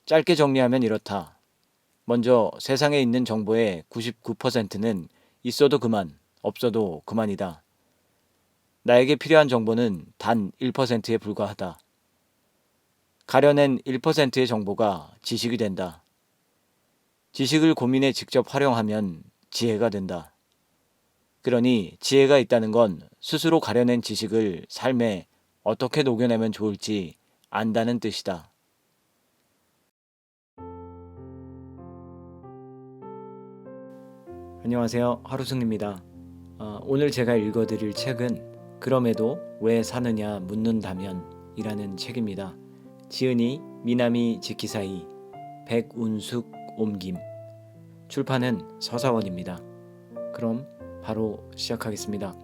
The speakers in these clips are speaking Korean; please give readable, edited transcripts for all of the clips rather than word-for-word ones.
짧게 정리하면 이렇다. 먼저 세상에 있는 정보의 99%는 있어도 그만, 없어도 그만이다. 나에게 필요한 정보는 단 1%에 불과하다. 가려낸 1%의 정보가 지식이 된다. 지식을 고민에 직접 활용하면 지혜가 된다. 그러니 지혜가 있다는 건 스스로 가려낸 지식을 삶에 어떻게 녹여내면 좋을지 안다는 뜻이다. 안녕하세요. 하루승입니다. 오늘 제가 읽어드릴 책은 그럼에도 왜 사느냐 묻는다면 이라는 책입니다. 지은이 미나미 지키사이 백운숙 옮김 출판은 서사원입니다. 그럼 바로 시작하겠습니다.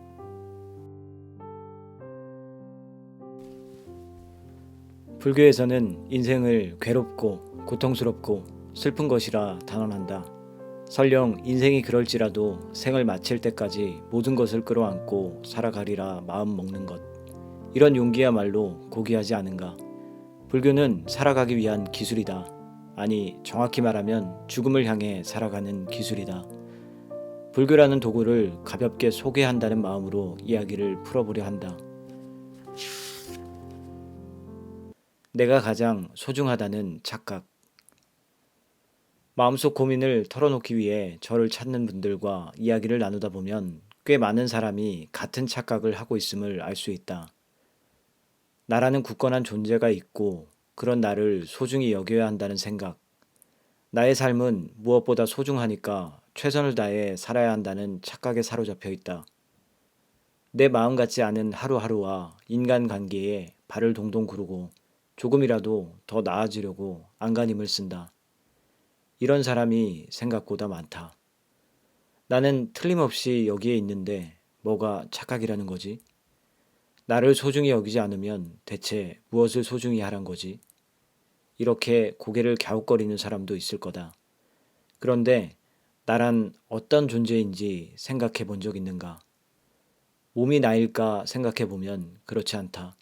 불교에서는 인생을 괴롭고 고통스럽고 슬픈 것이라 단언한다. 설령 인생이 그럴지라도 생을 마칠 때까지 모든 것을 끌어안고 살아가리라 마음 먹는 것. 이런 용기야말로 고귀하지 않은가. 불교는 살아가기 위한 기술이다. 아니, 정확히 말하면 죽음을 향해 살아가는 기술이다. 불교라는 도구를 가볍게 소개한다는 마음으로 이야기를 풀어보려 한다. 내가 가장 소중하다는 착각. 마음속 고민을 털어놓기 위해 저를 찾는 분들과 이야기를 나누다 보면 꽤 많은 사람이 같은 착각을 하고 있음을 알 수 있다. 나라는 굳건한 존재가 있고 그런 나를 소중히 여겨야 한다는 생각. 나의 삶은 무엇보다 소중하니까 최선을 다해 살아야 한다는 착각에 사로잡혀 있다. 내 마음 같지 않은 하루하루와 인간관계에 발을 동동 구르고 조금이라도 더 나아지려고 안간힘을 쓴다. 이런 사람이 생각보다 많다. 나는 틀림없이 여기에 있는데 뭐가 착각이라는 거지? 나를 소중히 여기지 않으면 대체 무엇을 소중히 하란 거지? 이렇게 고개를 갸웃거리는 사람도 있을 거다. 그런데 나란 어떤 존재인지 생각해 본 적 있는가? 몸이 나일까 생각해 보면 그렇지 않다.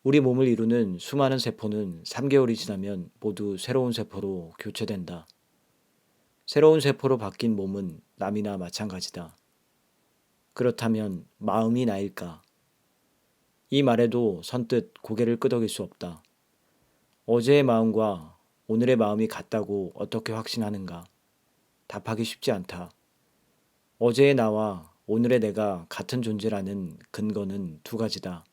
우리 몸을 이루는 수많은 세포는 3개월이 지나면 모두 새로운 세포로 교체된다. 새로운 세포로 바뀐 몸은 남이나 마찬가지다. 그렇다면 마음이 나일까? 이 말에도 선뜻 고개를 끄덕일 수 없다. 어제의 마음과 오늘의 마음이 같다고 어떻게 확신하는가? 답하기 쉽지 않다. 어제의 나와 오늘의 내가 같은 존재라는 근거는 두 가지다.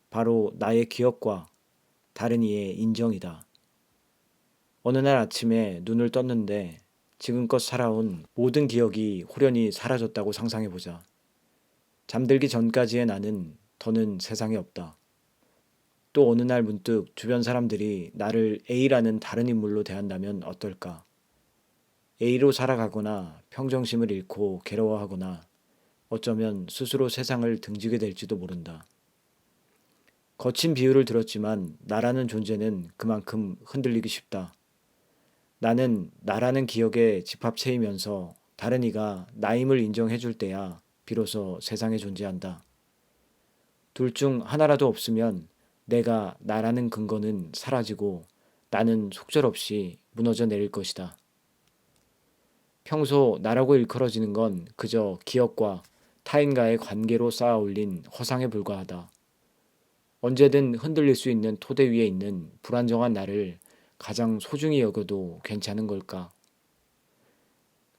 바로 나의 기억과 다른 이의 인정이다. 어느 날 아침에 눈을 떴는데 지금껏 살아온 모든 기억이 호련히 사라졌다고 상상해보자. 잠들기 전까지의 나는 더는 세상에 없다. 또 어느 날 문득 주변 사람들이 나를 A라는 다른 인물로 대한다면 어떨까? A로 살아가거나 평정심을 잃고 괴로워하거나 어쩌면 스스로 세상을 등지게 될지도 모른다. 거친 비유를 들었지만 나라는 존재는 그만큼 흔들리기 쉽다. 나는 나라는 기억에 집합체이면서 다른 이가 나임을 인정해 줄 때야 비로소 세상에 존재한다. 둘 중 하나라도 없으면 내가 나라는 근거는 사라지고 나는 속절없이 무너져 내릴 것이다. 평소 나라고 일컬어지는 건 그저 기억과 타인과의 관계로 쌓아 올린 허상에 불과하다. 언제든 흔들릴 수 있는 토대 위에 있는 불안정한 나를 가장 소중히 여겨도 괜찮은 걸까?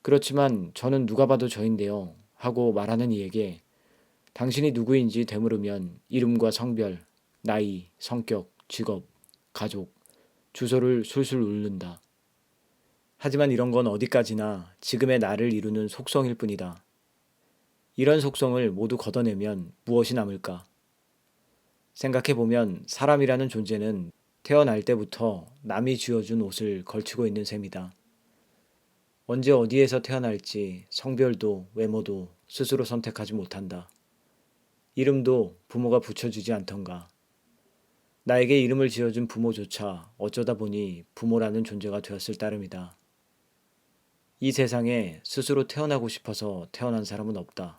그렇지만 저는 누가 봐도 저인데요. 하고 말하는 이에게 당신이 누구인지 되물으면 이름과 성별, 나이, 성격, 직업, 가족, 주소를 술술 울른다. 하지만 이런 건 어디까지나 지금의 나를 이루는 속성일 뿐이다. 이런 속성을 모두 걷어내면 무엇이 남을까? 생각해보면 사람이라는 존재는 태어날 때부터 남이 쥐어준 옷을 걸치고 있는 셈이다. 언제 어디에서 태어날지 성별도 외모도 스스로 선택하지 못한다. 이름도 부모가 붙여주지 않던가. 나에게 이름을 지어준 부모조차 어쩌다 보니 부모라는 존재가 되었을 따름이다. 이 세상에 스스로 태어나고 싶어서 태어난 사람은 없다.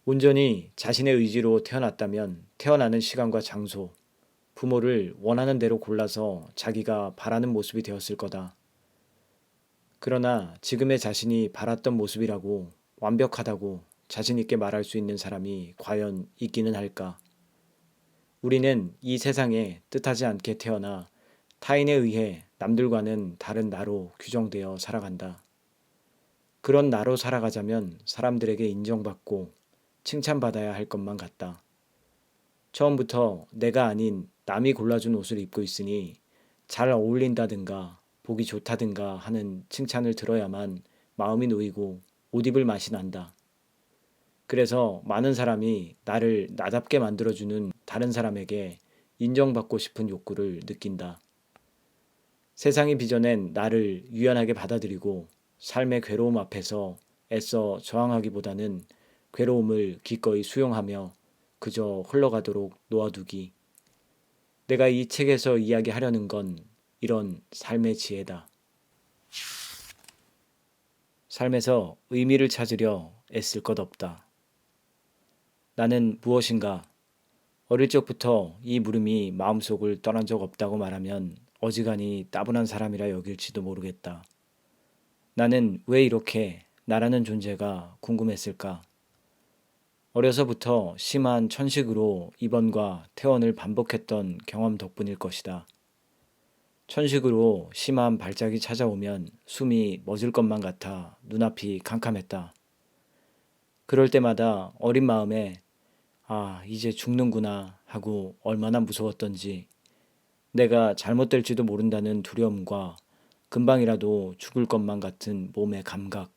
온전히 자신의 의지로 태어났다면 태어나는 시간과 장소, 부모를 원하는 대로 골라서 자기가 바라는 모습이 되었을 거다. 그러나 지금의 자신이 바랐던 모습이라고 완벽하다고 자신 있게 말할 수 있는 사람이 과연 있기는 할까? 우리는 이 세상에 뜻하지 않게 태어나 타인에 의해 남들과는 다른 나로 규정되어 살아간다. 그런 나로 살아가자면 사람들에게 인정받고 칭찬받아야 할 것만 같다. 처음부터 내가 아닌 남이 골라준 옷을 입고 있으니 잘 어울린다든가 보기 좋다든가 하는 칭찬을 들어야만 마음이 놓이고 옷 입을 맛이 난다. 그래서 많은 사람이 나를 나답게 만들어주는 다른 사람에게 인정받고 싶은 욕구를 느낀다. 세상이 빚어낸 나를 유연하게 받아들이고 삶의 괴로움 앞에서 애써 저항하기보다는 괴로움을 기꺼이 수용하며 그저 흘러가도록 놓아두기. 내가 이 책에서 이야기하려는 건 이런 삶의 지혜다. 삶에서 의미를 찾으려 애쓸 것 없다. 나는 무엇인가? 어릴 적부터 이 물음이 마음속을 떠난 적 없다고 말하면 어지간히 따분한 사람이라 여길지도 모르겠다. 나는 왜 이렇게 나라는 존재가 궁금했을까? 어려서부터 심한 천식으로 입원과 퇴원을 반복했던 경험 덕분일 것이다. 천식으로 심한 발작이 찾아오면 숨이 멎을 것만 같아 눈앞이 캄캄했다. 그럴 때마다 어린 마음에 이제 죽는구나 하고 얼마나 무서웠던지, 내가 잘못될지도 모른다는 두려움과 금방이라도 죽을 것만 같은 몸의 감각.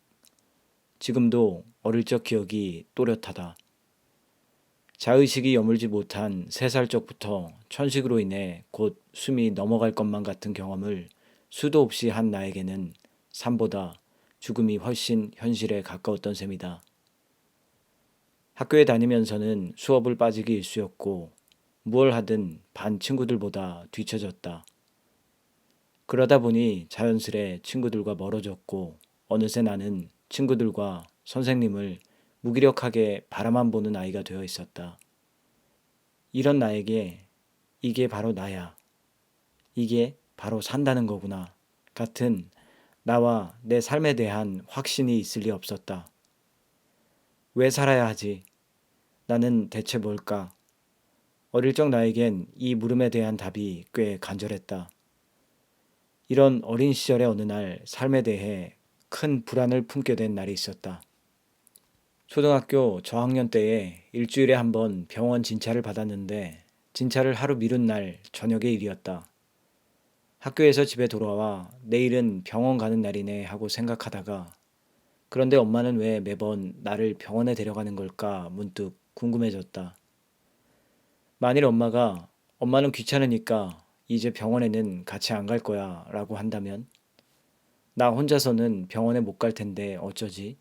지금도 어릴 적 기억이 또렷하다. 자의식이 여물지 못한 3살 적부터 천식으로 인해 곧 숨이 넘어갈 것만 같은 경험을 수도 없이 한 나에게는 삶보다 죽음이 훨씬 현실에 가까웠던 셈이다. 학교에 다니면서는 수업을 빠지기 일쑤였고 무얼 하든 반 친구들보다 뒤처졌다. 그러다 보니 자연스레 친구들과 멀어졌고 어느새 나는 친구들과 선생님을 무기력하게 바라만 보는 아이가 되어 있었다. 이런 나에게 이게 바로 나야. 이게 바로 산다는 거구나. 같은 나와 내 삶에 대한 확신이 있을 리 없었다. 왜 살아야 하지? 나는 대체 뭘까? 어릴 적 나에겐 이 물음에 대한 답이 꽤 간절했다. 이런 어린 시절의 어느 날 삶에 대해 큰 불안을 품게 된 날이 있었다. 초등학교 저학년 때에 일주일에 한 번 병원 진찰을 받았는데 진찰을 하루 미룬 날 저녁의 일이었다. 학교에서 집에 돌아와 내일은 병원 가는 날이네 하고 생각하다가, 그런데 엄마는 왜 매번 나를 병원에 데려가는 걸까 문득 궁금해졌다. 만일 엄마는 귀찮으니까 이제 병원에는 같이 안 갈 거야 라고 한다면, 나 혼자서는 병원에 못 갈 텐데 어쩌지?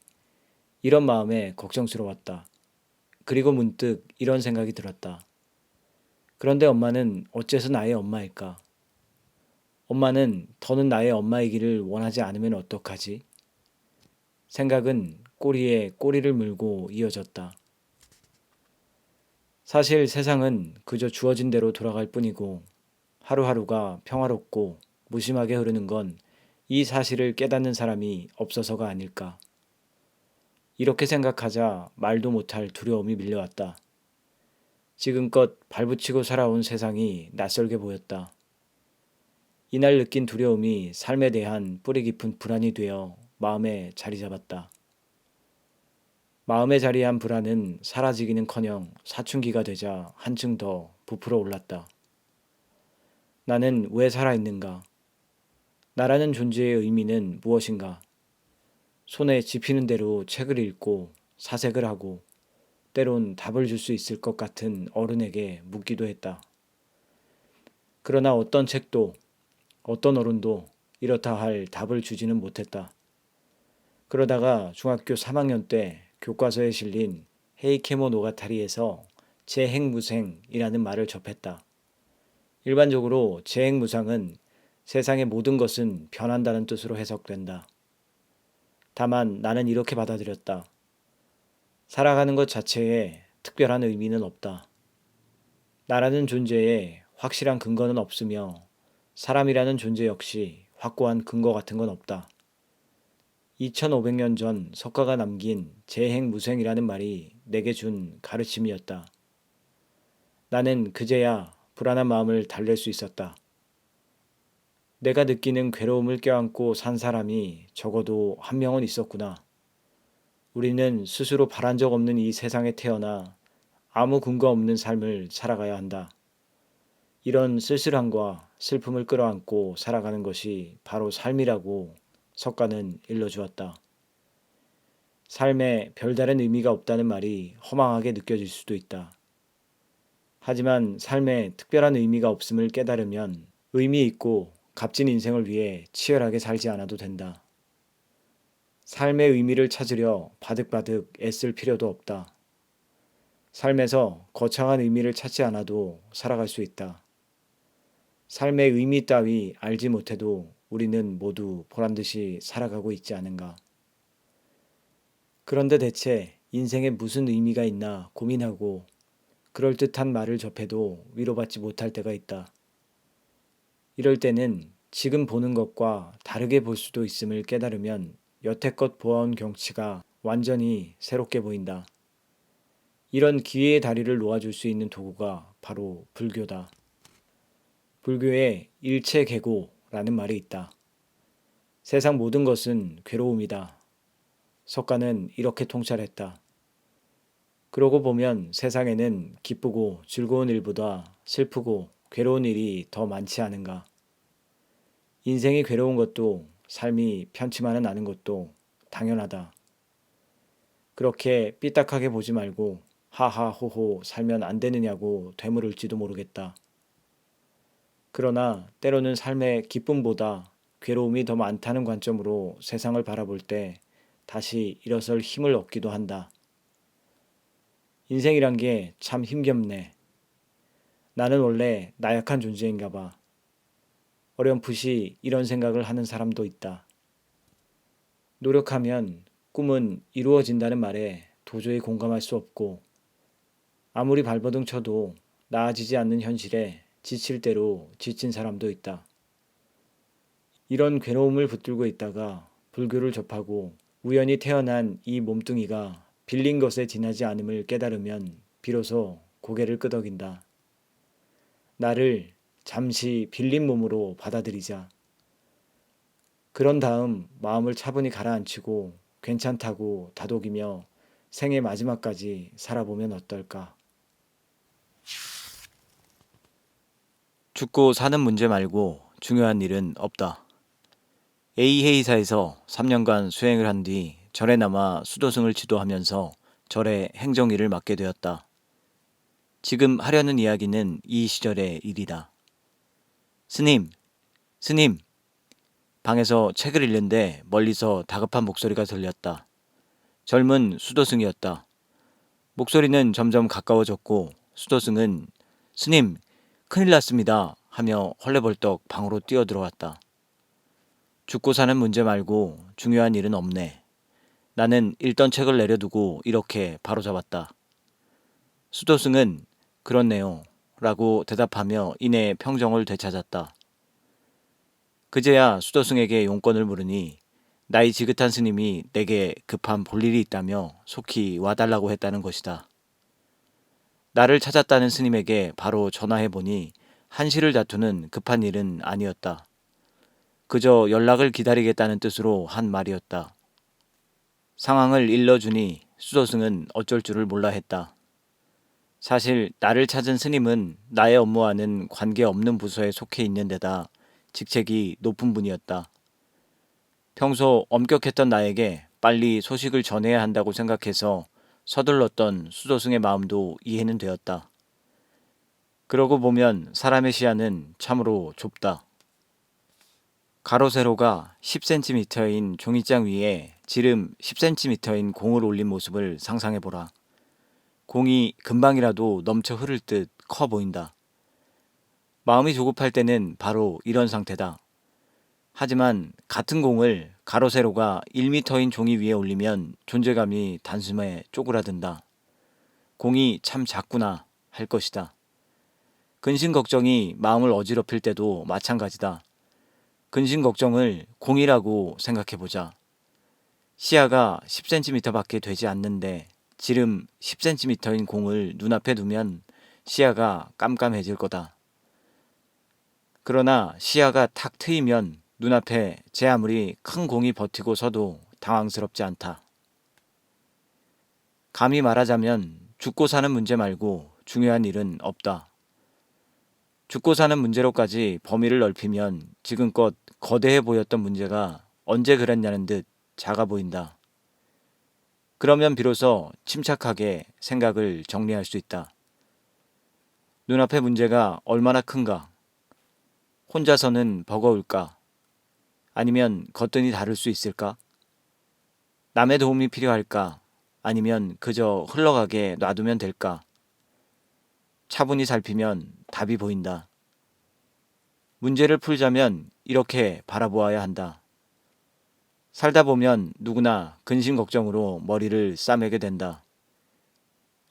이런 마음에 걱정스러웠다. 그리고 문득 이런 생각이 들었다. 그런데 엄마는 어째서 나의 엄마일까? 엄마는 더는 나의 엄마이기를 원하지 않으면 어떡하지? 생각은 꼬리에 꼬리를 물고 이어졌다. 사실 세상은 그저 주어진 대로 돌아갈 뿐이고 하루하루가 평화롭고 무심하게 흐르는 건 이 사실을 깨닫는 사람이 없어서가 아닐까. 이렇게 생각하자 말도 못할 두려움이 밀려왔다. 지금껏 발붙이고 살아온 세상이 낯설게 보였다. 이날 느낀 두려움이 삶에 대한 뿌리 깊은 불안이 되어 마음에 자리 잡았다. 마음에 자리한 불안은 사라지기는커녕 사춘기가 되자 한층 더 부풀어 올랐다. 나는 왜 살아있는가? 나라는 존재의 의미는 무엇인가? 손에 집히는 대로 책을 읽고 사색을 하고 때론 답을 줄 수 있을 것 같은 어른에게 묻기도 했다. 그러나 어떤 책도 어떤 어른도 이렇다 할 답을 주지는 못했다. 그러다가 중학교 3학년 때 교과서에 실린 헤이케모 노가타리에서 재행무생이라는 말을 접했다. 일반적으로 재행무상은 세상의 모든 것은 변한다는 뜻으로 해석된다. 다만 나는 이렇게 받아들였다. 살아가는 것 자체에 특별한 의미는 없다. 나라는 존재에 확실한 근거는 없으며 사람이라는 존재 역시 확고한 근거 같은 건 없다. 2500년 전 석가가 남긴 재행무생이라는 말이 내게 준 가르침이었다. 나는 그제야 불안한 마음을 달랠 수 있었다. 내가 느끼는 괴로움을 껴안고 산 사람이 적어도 한 명은 있었구나. 우리는 스스로 바란 적 없는 이 세상에 태어나 아무 근거 없는 삶을 살아가야 한다. 이런 쓸쓸함과 슬픔을 끌어안고 살아가는 것이 바로 삶이라고 석가는 일러주었다. 삶에 별다른 의미가 없다는 말이 허망하게 느껴질 수도 있다. 하지만 삶에 특별한 의미가 없음을 깨달으면 의미 있고 값진 인생을 위해 치열하게 살지 않아도 된다. 삶의 의미를 찾으려 바득바득 애쓸 필요도 없다. 삶에서 거창한 의미를 찾지 않아도 살아갈 수 있다. 삶의 의미 따위 알지 못해도 우리는 모두 보란듯이 살아가고 있지 않은가. 그런데 대체 인생에 무슨 의미가 있나 고민하고 그럴듯한 말을 접해도 위로받지 못할 때가 있다. 이럴 때는 지금 보는 것과 다르게 볼 수도 있음을 깨달으면 여태껏 보아온 경치가 완전히 새롭게 보인다. 이런 기회의 다리를 놓아줄 수 있는 도구가 바로 불교다. 불교에 일체계고라는 말이 있다. 세상 모든 것은 괴로움이다. 석가는 이렇게 통찰했다. 그러고 보면 세상에는 기쁘고 즐거운 일보다 슬프고 괴로운 일이 더 많지 않은가. 인생이 괴로운 것도 삶이 편치만은 않은 것도 당연하다. 그렇게 삐딱하게 보지 말고 하하호호 살면 안 되느냐고 되물을지도 모르겠다. 그러나 때로는 삶의 기쁨보다 괴로움이 더 많다는 관점으로 세상을 바라볼 때 다시 일어설 힘을 얻기도 한다. 인생이란 게 참 힘겹네. 나는 원래 나약한 존재인가 봐. 어렴풋이 이런 생각을 하는 사람도 있다. 노력하면 꿈은 이루어진다는 말에 도저히 공감할 수 없고 아무리 발버둥 쳐도 나아지지 않는 현실에 지칠 대로 지친 사람도 있다. 이런 괴로움을 붙들고 있다가 불교를 접하고 우연히 태어난 이 몸뚱이가 빌린 것에 지나지 않음을 깨달으면 비로소 고개를 끄덕인다. 나를 잠시 빌린 몸으로 받아들이자. 그런 다음 마음을 차분히 가라앉히고 괜찮다고 다독이며 생의 마지막까지 살아보면 어떨까? 죽고 사는 문제 말고 중요한 일은 없다. A 회의사에서 3년간 수행을 한 뒤 절에 남아 수도승을 지도하면서 절의 행정일을 맡게 되었다. 지금 하려는 이야기는 이 시절의 일이다. 스님, 스님! 방에서 책을 읽는데 멀리서 다급한 목소리가 들렸다. 젊은 수도승이었다. 목소리는 점점 가까워졌고 수도승은 스님, 큰일 났습니다 하며 헐레벌떡 방으로 뛰어들어왔다. 죽고 사는 문제 말고 중요한 일은 없네. 나는 읽던 책을 내려두고 이렇게 바로잡았다. 수도승은 그렇네요 라고 대답하며 이내 평정을 되찾았다. 그제야 수도승에게 용건을 물으니 나이 지긋한 스님이 내게 급한 볼일이 있다며 속히 와달라고 했다는 것이다. 나를 찾았다는 스님에게 바로 전화해보니 한시를 다투는 급한 일은 아니었다. 그저 연락을 기다리겠다는 뜻으로 한 말이었다. 상황을 일러주니 수도승은 어쩔 줄을 몰라 했다. 사실 나를 찾은 스님은 나의 업무와는 관계없는 부서에 속해 있는 데다 직책이 높은 분이었다. 평소 엄격했던 나에게 빨리 소식을 전해야 한다고 생각해서 서둘렀던 수도승의 마음도 이해는 되었다. 그러고 보면 사람의 시야는 참으로 좁다. 가로 세로가 10cm인 종이장 위에 지름 10cm인 공을 올린 모습을 상상해보라. 공이 금방이라도 넘쳐 흐를 듯 커 보인다. 마음이 조급할 때는 바로 이런 상태다. 하지만 같은 공을 가로 세로가 1m인 종이 위에 올리면 존재감이 단숨에 쪼그라든다. 공이 참 작구나 할 것이다. 근심 걱정이 마음을 어지럽힐 때도 마찬가지다. 근심 걱정을 공이라고 생각해보자. 시야가 10cm밖에 되지 않는데 지름 10cm인 공을 눈앞에 두면 시야가 깜깜해질 거다. 그러나 시야가 탁 트이면 눈앞에 제 아무리 큰 공이 버티고 서도 당황스럽지 않다. 감히 말하자면 죽고 사는 문제 말고 중요한 일은 없다. 죽고 사는 문제로까지 범위를 넓히면 지금껏 거대해 보였던 문제가 언제 그랬냐는 듯 작아 보인다. 그러면 비로소 침착하게 생각을 정리할 수 있다. 눈앞의 문제가 얼마나 큰가? 혼자서는 버거울까? 아니면 거뜬히 다룰 수 있을까? 남의 도움이 필요할까? 아니면 그저 흘러가게 놔두면 될까? 차분히 살피면 답이 보인다. 문제를 풀자면 이렇게 바라보아야 한다. 살다 보면 누구나 근심 걱정으로 머리를 싸매게 된다.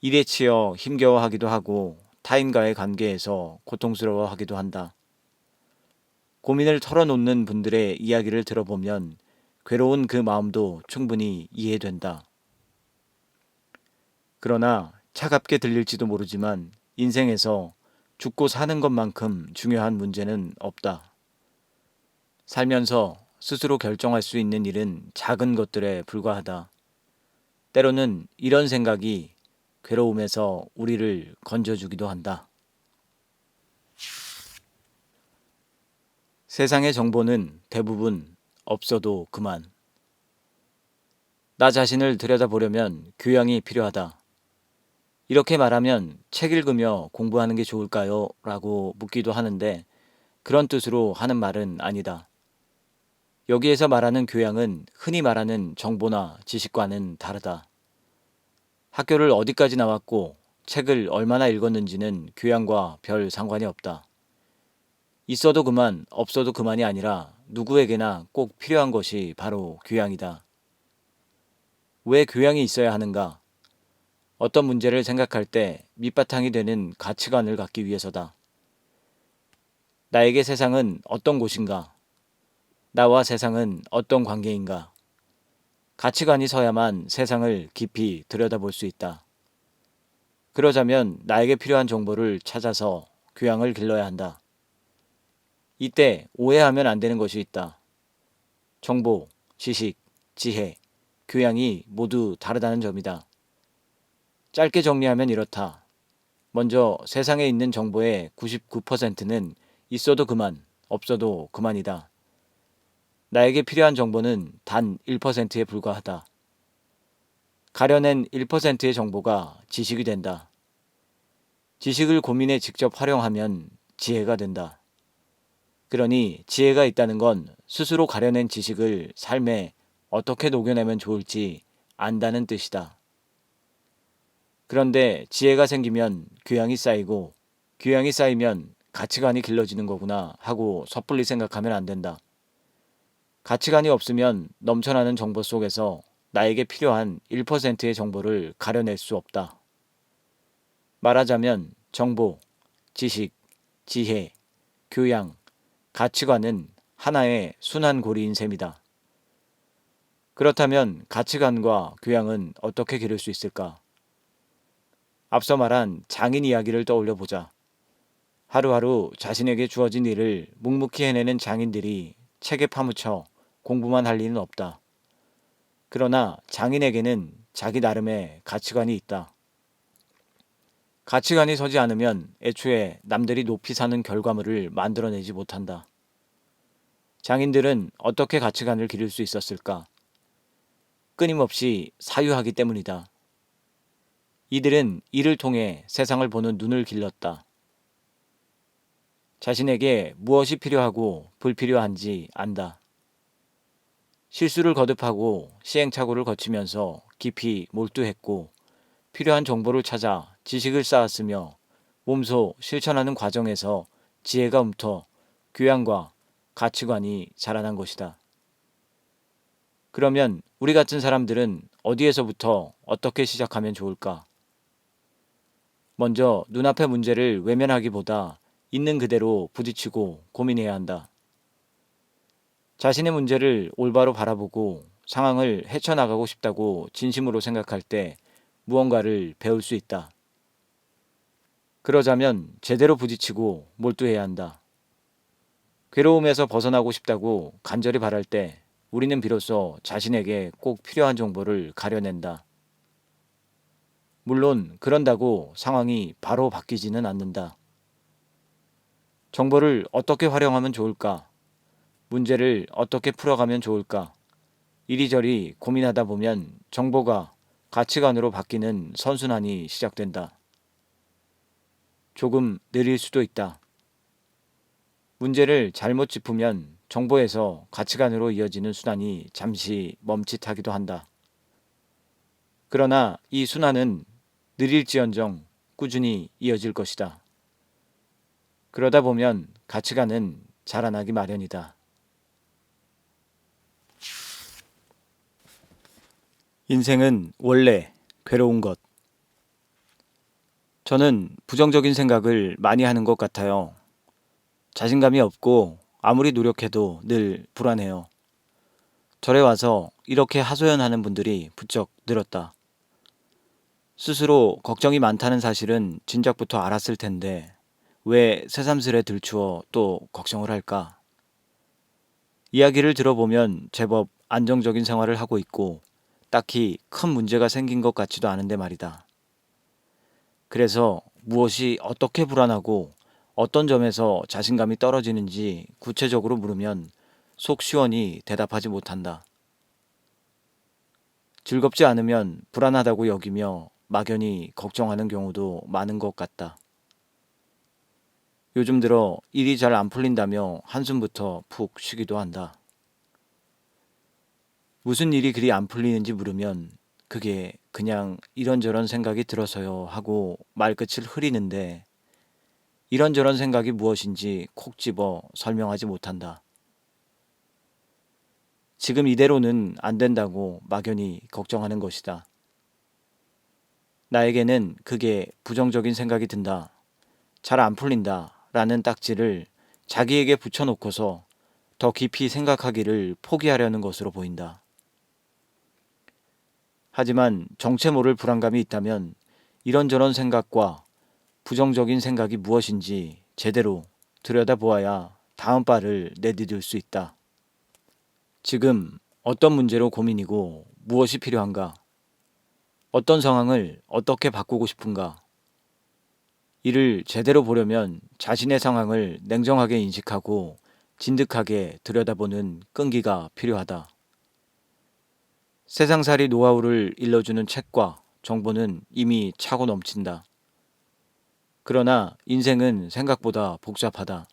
일에 치여 힘겨워하기도 하고 타인과의 관계에서 고통스러워하기도 한다. 고민을 털어놓는 분들의 이야기를 들어보면 괴로운 그 마음도 충분히 이해된다. 그러나 차갑게 들릴지도 모르지만 인생에서 죽고 사는 것만큼 중요한 문제는 없다. 살면서 스스로 결정할 수 있는 일은 작은 것들에 불과하다. 때로는 이런 생각이 괴로움에서 우리를 건져주기도 한다. 세상의 정보는 대부분 없어도 그만. 나 자신을 들여다보려면 교양이 필요하다. 이렇게 말하면 책 읽으며 공부하는 게 좋을까요? 라고 묻기도 하는데 그런 뜻으로 하는 말은 아니다. 여기에서 말하는 교양은 흔히 말하는 정보나 지식과는 다르다. 학교를 어디까지 나왔고 책을 얼마나 읽었는지는 교양과 별 상관이 없다. 있어도 그만, 없어도 그만이 아니라 누구에게나 꼭 필요한 것이 바로 교양이다. 왜 교양이 있어야 하는가? 어떤 문제를 생각할 때 밑바탕이 되는 가치관을 갖기 위해서다. 나에게 세상은 어떤 곳인가? 나와 세상은 어떤 관계인가? 가치관이 서야만 세상을 깊이 들여다볼 수 있다. 그러자면 나에게 필요한 정보를 찾아서 교양을 길러야 한다. 이때 오해하면 안 되는 것이 있다. 정보, 지식, 지혜, 교양이 모두 다르다는 점이다. 짧게 정리하면 이렇다. 먼저 세상에 있는 정보의 99%는 있어도 그만, 없어도 그만이다. 나에게 필요한 정보는 단 1%에 불과하다. 가려낸 1%의 정보가 지식이 된다. 지식을 고민에 직접 활용하면 지혜가 된다. 그러니 지혜가 있다는 건 스스로 가려낸 지식을 삶에 어떻게 녹여내면 좋을지 안다는 뜻이다. 그런데 지혜가 생기면 교양이 쌓이고 교양이 쌓이면 가치관이 길러지는 거구나 하고 섣불리 생각하면 안 된다. 가치관이 없으면 넘쳐나는 정보 속에서 나에게 필요한 1%의 정보를 가려낼 수 없다. 말하자면 정보, 지식, 지혜, 교양, 가치관은 하나의 순환고리인 셈이다. 그렇다면 가치관과 교양은 어떻게 기를 수 있을까? 앞서 말한 장인 이야기를 떠올려 보자. 하루하루 자신에게 주어진 일을 묵묵히 해내는 장인들이 책에 파묻혀 공부만 할 리는 없다. 그러나 장인에게는 자기 나름의 가치관이 있다. 가치관이 서지 않으면 애초에 남들이 높이 사는 결과물을 만들어내지 못한다. 장인들은 어떻게 가치관을 기를 수 있었을까? 끊임없이 사유하기 때문이다. 이들은 이를 통해 세상을 보는 눈을 길렀다. 자신에게 무엇이 필요하고 불필요한지 안다. 실수를 거듭하고 시행착오를 거치면서 깊이 몰두했고 필요한 정보를 찾아 지식을 쌓았으며 몸소 실천하는 과정에서 지혜가 움터 교양과 가치관이 자라난 것이다. 그러면 우리 같은 사람들은 어디에서부터 어떻게 시작하면 좋을까? 먼저 눈앞의 문제를 외면하기보다 있는 그대로 부딪히고 고민해야 한다. 자신의 문제를 올바로 바라보고 상황을 헤쳐나가고 싶다고 진심으로 생각할 때 무언가를 배울 수 있다. 그러자면 제대로 부딪히고 몰두해야 한다. 괴로움에서 벗어나고 싶다고 간절히 바랄 때 우리는 비로소 자신에게 꼭 필요한 정보를 가려낸다. 물론 그런다고 상황이 바로 바뀌지는 않는다. 정보를 어떻게 활용하면 좋을까? 문제를 어떻게 풀어가면 좋을까? 이리저리 고민하다 보면 정보가 가치관으로 바뀌는 선순환이 시작된다. 조금 느릴 수도 있다. 문제를 잘못 짚으면 정보에서 가치관으로 이어지는 순환이 잠시 멈칫하기도 한다. 그러나 이 순환은 느릴지언정 꾸준히 이어질 것이다. 그러다 보면 가치관은 자라나기 마련이다. 인생은 원래 괴로운 것. 저는 부정적인 생각을 많이 하는 것 같아요. 자신감이 없고 아무리 노력해도 늘 불안해요. 절에 와서 이렇게 하소연하는 분들이 부쩍 늘었다. 스스로 걱정이 많다는 사실은 진작부터 알았을 텐데 왜 새삼스레 들추어 또 걱정을 할까? 이야기를 들어보면 제법 안정적인 생활을 하고 있고 딱히 큰 문제가 생긴 것 같지도 않은데 말이다. 그래서 무엇이 어떻게 불안하고 어떤 점에서 자신감이 떨어지는지 구체적으로 물으면 속 시원히 대답하지 못한다. 즐겁지 않으면 불안하다고 여기며 막연히 걱정하는 경우도 많은 것 같다. 요즘 들어 일이 잘 안 풀린다며 한숨부터 푹 쉬기도 한다. 무슨 일이 그리 안 풀리는지 물으면 그게 그냥 이런저런 생각이 들어서요 하고 말끝을 흐리는데 이런저런 생각이 무엇인지 콕 집어 설명하지 못한다. 지금 이대로는 안 된다고 막연히 걱정하는 것이다. 나에게는 그게 부정적인 생각이 든다. 잘 안 풀린다. 라는 딱지를 자기에게 붙여놓고서 더 깊이 생각하기를 포기하려는 것으로 보인다. 하지만 정체 모를 불안감이 있다면 이런저런 생각과 부정적인 생각이 무엇인지 제대로 들여다보아야 다음 발을 내디딜 수 있다. 지금 어떤 문제로 고민이고 무엇이 필요한가? 어떤 상황을 어떻게 바꾸고 싶은가? 이를 제대로 보려면 자신의 상황을 냉정하게 인식하고 진득하게 들여다보는 끈기가 필요하다. 세상살이 노하우를 일러주는 책과 정보는 이미 차고 넘친다. 그러나 인생은 생각보다 복잡하다.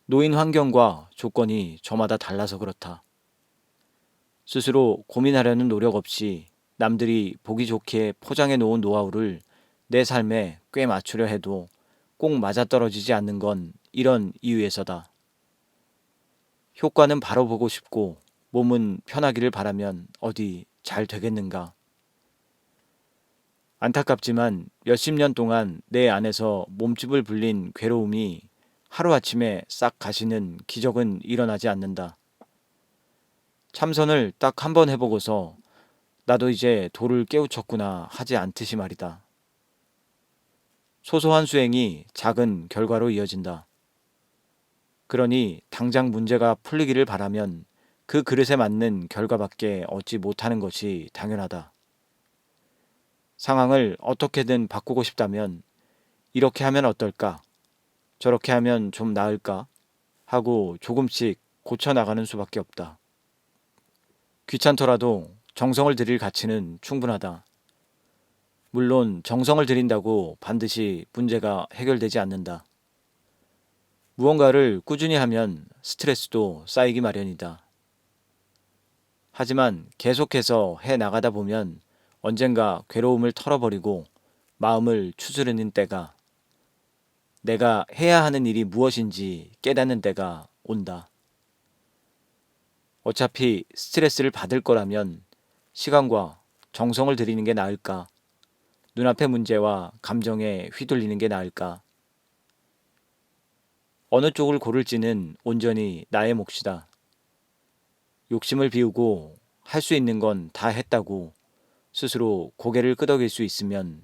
놓인 환경과 조건이 저마다 달라서 그렇다. 스스로 고민하려는 노력 없이 남들이 보기 좋게 포장해 놓은 노하우를 내 삶에 꽤 맞추려 해도 꼭 맞아떨어지지 않는 건 이런 이유에서다. 효과는 바로 보고 싶고 몸은 편하기를 바라면 어디 잘 되겠는가. 안타깝지만 몇십 년 동안 내 안에서 몸집을 불린 괴로움이 하루아침에 싹 가시는 기적은 일어나지 않는다. 참선을 딱 한 번 해보고서 나도 이제 도를 깨우쳤구나 하지 않듯이 말이다. 소소한 수행이 작은 결과로 이어진다. 그러니 당장 문제가 풀리기를 바라면 그 그릇에 맞는 결과밖에 얻지 못하는 것이 당연하다. 상황을 어떻게든 바꾸고 싶다면 이렇게 하면 어떨까? 저렇게 하면 좀 나을까? 하고 조금씩 고쳐나가는 수밖에 없다. 귀찮더라도 정성을 들일 가치는 충분하다. 물론 정성을 들인다고 반드시 문제가 해결되지 않는다. 무언가를 꾸준히 하면 스트레스도 쌓이기 마련이다. 하지만 계속해서 해 나가다 보면 언젠가 괴로움을 털어버리고 마음을 추스르는 때가, 내가 해야 하는 일이 무엇인지 깨닫는 때가 온다. 어차피 스트레스를 받을 거라면 시간과 정성을 들이는 게 나을까? 눈앞의 문제와 감정에 휘둘리는 게 나을까? 어느 쪽을 고를지는 온전히 나의 몫이다. 욕심을 비우고 할 수 있는 건 다 했다고 스스로 고개를 끄덕일 수 있으면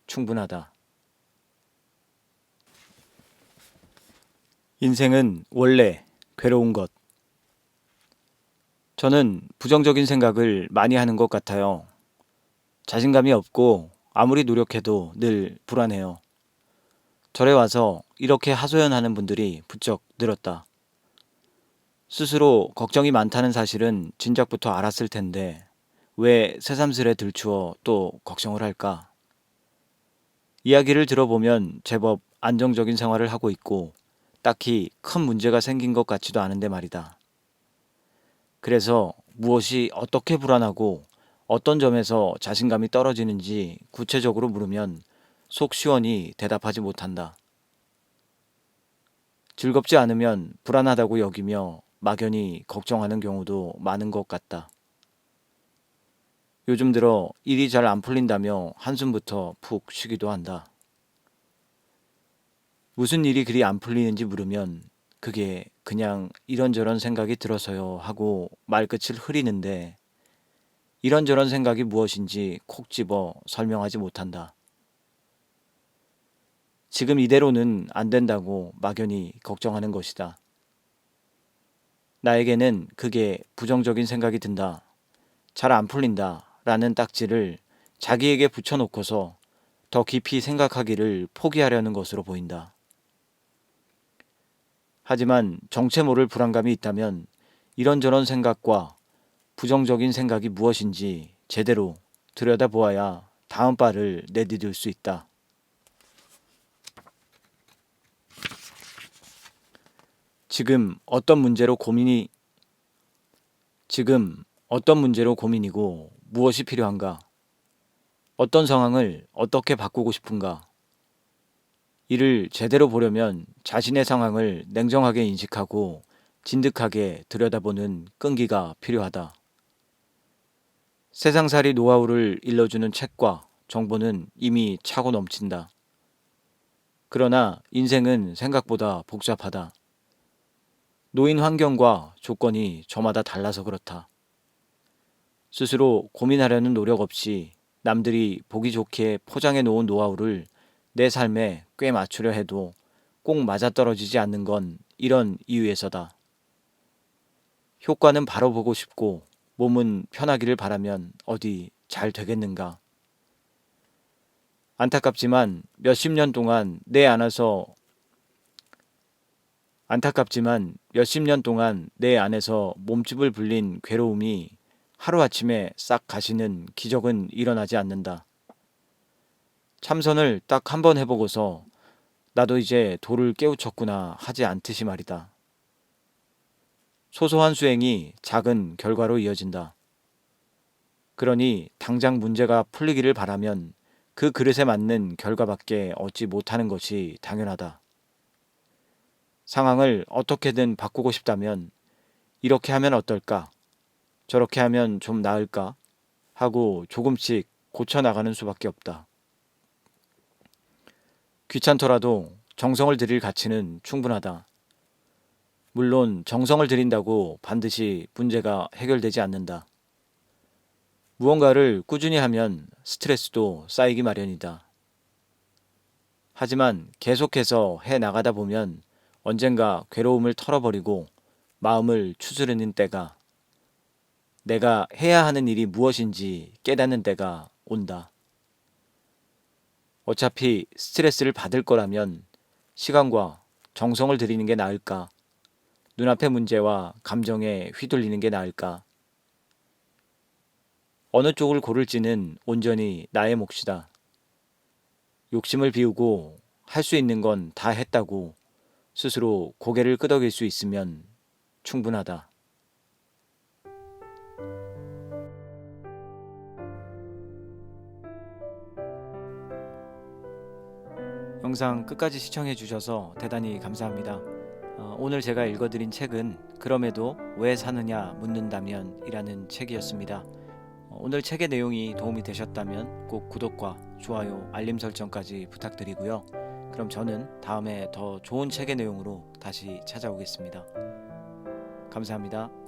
충분하다. 인생은 원래 괴로운 것. 저는 부정적인 생각을 많이 하는 것 같아요. 자신감이 없고 아무리 노력해도 늘 불안해요. 절에 와서 이렇게 하소연하는 분들이 부쩍 늘었다. 스스로 걱정이 많다는 사실은 진작부터 알았을 텐데 왜 새삼스레 들추어 또 걱정을 할까? 이야기를 들어보면 제법 안정적인 생활을 하고 있고 딱히 큰 문제가 생긴 것 같지도 않은데 말이다. 그래서 무엇이 어떻게 불안하고 어떤 점에서 자신감이 떨어지는지 구체적으로 물으면 속 시원히 대답하지 못한다. 즐겁지 않으면 불안하다고 여기며 막연히 걱정하는 경우도 많은 것 같다. 요즘 들어 일이 잘 안 풀린다며 한숨부터 푹 쉬기도 한다. 무슨 일이 그리 안 풀리는지 물으면 그게 그냥 이런저런 생각이 들어서요 하고 말끝을 흐리는데 이런저런 생각이 무엇인지 콕 집어 설명하지 못한다. 지금 이대로는 안 된다고 막연히 걱정하는 것이다. 나에게는 그게 부정적인 생각이 든다. 잘 안 풀린다. 라는 딱지를 자기에게 붙여놓고서 더 깊이 생각하기를 포기하려는 것으로 보인다. 하지만 정체 모를 불안감이 있다면 이런저런 생각과 부정적인 생각이 무엇인지 제대로 들여다보아야 다음 발을 내디딜 수 있다. 지금 어떤 문제로 고민이고 무엇이 필요한가? 어떤 상황을 어떻게 바꾸고 싶은가? 이를 제대로 보려면 자신의 상황을 냉정하게 인식하고 진득하게 들여다보는 끈기가 필요하다. 세상살이 노하우를 일러주는 책과 정보는 이미 차고 넘친다. 그러나 인생은 생각보다 복잡하다. 놓인 환경과 조건이 저마다 달라서 그렇다. 스스로 고민하려는 노력 없이 남들이 보기 좋게 포장해 놓은 노하우를 내 삶에 꽤 맞추려 해도 꼭 맞아떨어지지 않는 건 이런 이유에서다. 효과는 바로 보고 싶고 몸은 편하기를 바라면 어디 잘 되겠는가. 안타깝지만 몇십 년 동안 내 안에서 몸집을 불린 괴로움이 하루아침에 싹 가시는 기적은 일어나지 않는다. 참선을 딱 한 번 해보고서 나도 이제 도를 깨우쳤구나 하지 않듯이 말이다. 소소한 수행이 작은 결과로 이어진다. 그러니 당장 문제가 풀리기를 바라면 그 그릇에 맞는 결과밖에 얻지 못하는 것이 당연하다. 상황을 어떻게든 바꾸고 싶다면 이렇게 하면 어떨까? 저렇게 하면 좀 나을까? 하고 조금씩 고쳐나가는 수밖에 없다. 귀찮더라도 정성을 들일 가치는 충분하다. 물론 정성을 들인다고 반드시 문제가 해결되지 않는다. 무언가를 꾸준히 하면 스트레스도 쌓이기 마련이다. 하지만 계속해서 해 나가다 보면 언젠가 괴로움을 털어버리고 마음을 추스르는 때가, 내가 해야 하는 일이 무엇인지 깨닫는 때가 온다. 어차피 스트레스를 받을 거라면 시간과 정성을 들이는 게 나을까? 눈앞의 문제와 감정에 휘둘리는 게 나을까? 어느 쪽을 고를지는 온전히 나의 몫이다. 욕심을 비우고 할 수 있는 건 다 했다고 스스로 고개를 끄덕일 수 있으면 충분하다. 영상 끝까지 시청해 주셔서 대단히 감사합니다. 오늘 제가 읽어드린 책은 그럼에도 왜 사느냐 묻는다면 이라는 책이었습니다. 오늘 책의 내용이 도움이 되셨다면 꼭 구독과 좋아요, 알림 설정까지 부탁드리고요. 그럼 저는 다음에 더 좋은 책의 내용으로 다시 찾아오겠습니다. 감사합니다.